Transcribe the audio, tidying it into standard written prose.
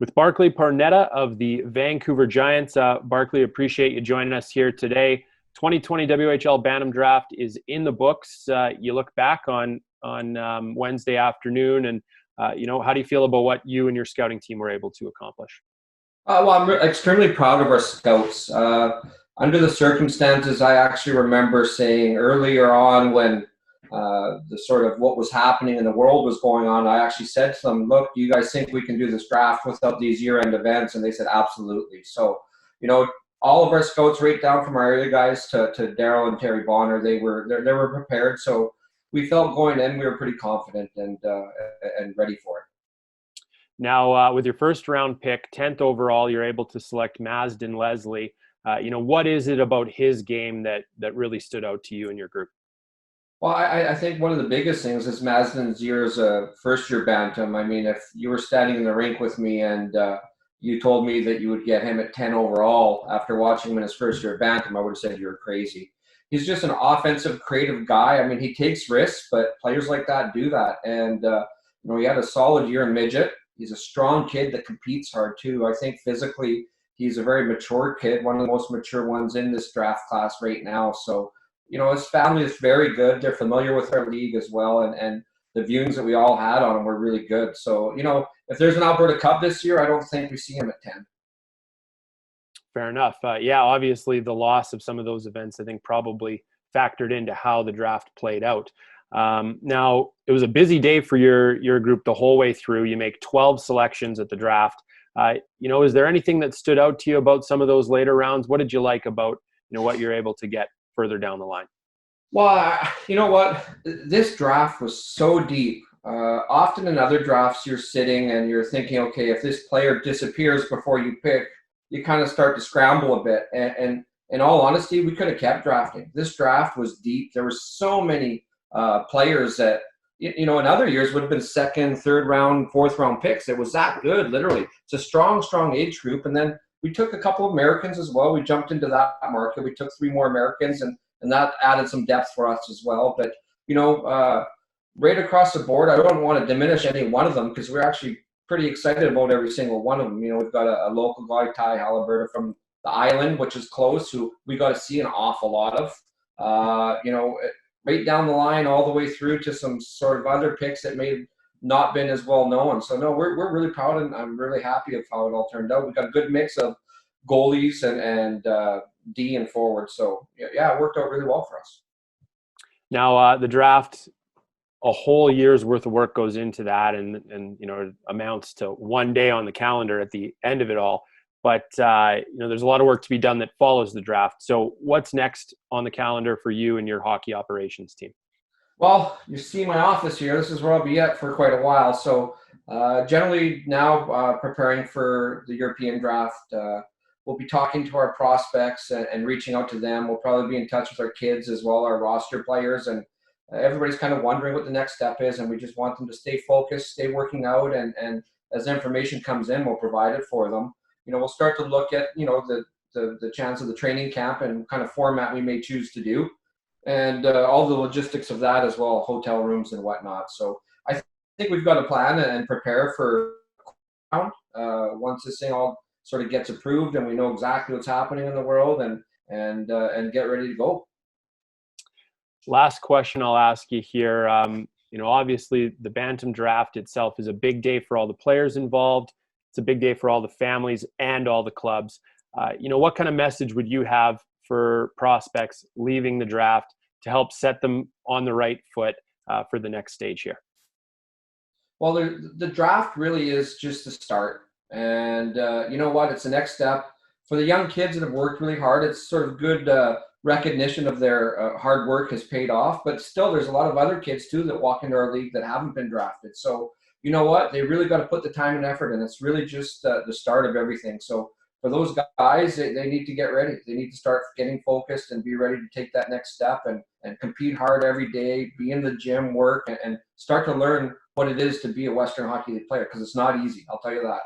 with Barclay Parneta of the Vancouver Giants. Barclay, appreciate you joining us here today. 2020 WHL Bantam Draft is in the books. You look back on Wednesday afternoon, and how do you feel about what you and your scouting team were able to accomplish? Well, I'm extremely proud of our scouts. Under the circumstances, I actually remember saying earlier on when the sort of what was happening in the world was going on, I actually said to them, look, do you guys think we can do this draft without these year-end events? And they said, absolutely. So, all of our scouts right down from our area guys to Daryl and Terry Bonner, they were prepared. So we felt going in, we were pretty confident and ready for it. Now, with your first round pick, 10th overall, you're able to select Mazdan Leslie. What is it about his game that really stood out to you and your group? Well, I think one of the biggest things is Mazdan's year as a first-year Bantam. I mean, if you were standing in the rink with me and you told me that you would get him at 10 overall after watching him in his first year Bantam, I would have said you were crazy. He's just an offensive, creative guy. I mean, he takes risks, but players like that do that. And, he had a solid year in midget. He's a strong kid that competes hard, too. I think physically he's a very mature kid, one of the most mature ones in this draft class right now. So, his family is very good. They're familiar with our league as well, and the viewings that we all had on him were really good. So, if there's an Alberta Cup this year, I don't think we see him at 10. Fair enough. Obviously the loss of some of those events, I think, probably factored into how the draft played out. Now, it was a busy day for your group the whole way through. You make 12 selections at the draft. Is there anything that stood out to you about some of those later rounds? What did you like about, what you're able to get further down the line? Well, you know what? This draft was so deep. Often in other drafts, you're sitting and you're thinking, okay, if this player disappears before you pick, you kind of start to scramble a bit. And in all honesty, we could have kept drafting. This draft was deep. There were so many players that, in other years would have been second, third round, fourth round picks. It was that good, literally. It's a strong age group. And then we took a couple of Americans as well. We jumped into that market. We took 3 more Americans, and that added some depth for us as well. But, right across the board, I don't want to diminish any one of them because we're actually pretty excited about every single one of them. We've got a local guy, Ty Halliburton, from the island, which is close, who we got to see an awful lot of. Right down the line all the way through to some sort of other picks that may have not been as well known. So, no, we're really proud, and I'm really happy of how it all turned out. We've got a good mix of goalies and D and forward. So, yeah, it worked out really well for us. Now, the draft, a whole year's worth of work goes into that, and it amounts to one day on the calendar at the end of it all. But, there's a lot of work to be done that follows the draft. So what's next on the calendar for you and your hockey operations team? Well, you see my office here. This is where I'll be at for quite a while. So generally now preparing for the European draft, we'll be talking to our prospects and reaching out to them. We'll probably be in touch with our kids as well, our roster players. And everybody's kind of wondering what the next step is. And we just want them to stay focused, stay working out. And as information comes in, we'll provide it for them. We'll start to look at, the chance of the training camp and kind of format we may choose to do. And all the logistics of that as well, hotel rooms and whatnot. So I think we've got a plan and prepare for once this thing all sort of gets approved and we know exactly what's happening in the world and get ready to go. Last question I'll ask you here. Obviously the Bantam draft itself is a big day for all the players involved. It's a big day for all the families and all the clubs. What kind of message would you have for prospects leaving the draft to help set them on the right foot for the next stage here? Well, the draft really is just the start. And you know what? It's the next step. For the young kids that have worked really hard, it's sort of good recognition of their hard work has paid off. But still, there's a lot of other kids, too, that walk into our league that haven't been drafted. So, you know what? They really got to put the time and effort in. It's really just the start of everything. So for those guys, they need to get ready. They need to start getting focused and be ready to take that next step and compete hard every day, be in the gym, work, and start to learn what it is to be a Western Hockey League player, because it's not easy. I'll tell you that.